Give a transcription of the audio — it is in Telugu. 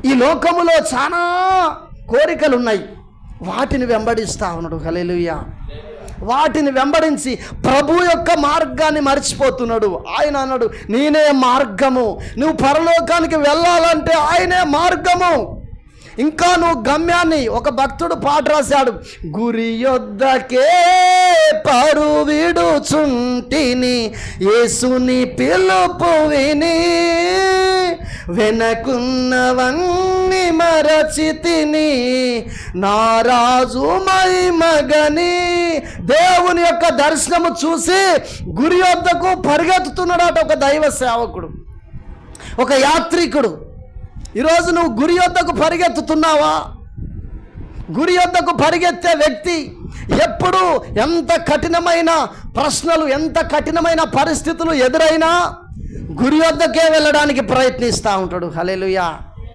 ఈ లోకములో చాలా కోరికలు ఉన్నాయి, వాటిని వెంబడిస్తా ఉన్నాడు. హల్లెలూయా. వాటిని వెంబడించి ప్రభు యొక్క మార్గాన్ని మర్చిపోతున్నాడు. ఆయన అన్నాడు, నేనే మార్గము, నువ్వు పరలోకానికి వెళ్ళాలంటే ఆయనే మార్గము. ఇంకా నువ్వు గమ్యాన్ని, ఒక భక్తుడు పాట రాశాడు, గురి యొద్దకే పరువిడుచుంటిని యేసుని పిలుపు విని, వెనకున్నవన్నీ మరచితిని నారాజు మహిమగని. దేవుని యొక్క దర్శనము చూసి గురి యొద్దకు పరిగెత్తుతున్నాడట ఒక దైవ సేవకుడు, ఒక యాత్రికుడు. ఈరోజు నువ్వు గురి యొద్దకు పరిగెత్తుతున్నావా? గురి యొద్దకు పరిగెత్తే వ్యక్తి ఎప్పుడు ఎంత కఠినమైన ప్రశ్నలు, ఎంత కఠినమైన పరిస్థితులు ఎదురైనా గురి యొద్దకే వెళ్ళడానికి ప్రయత్నిస్తూ ఉంటాడు. హల్లెలూయా.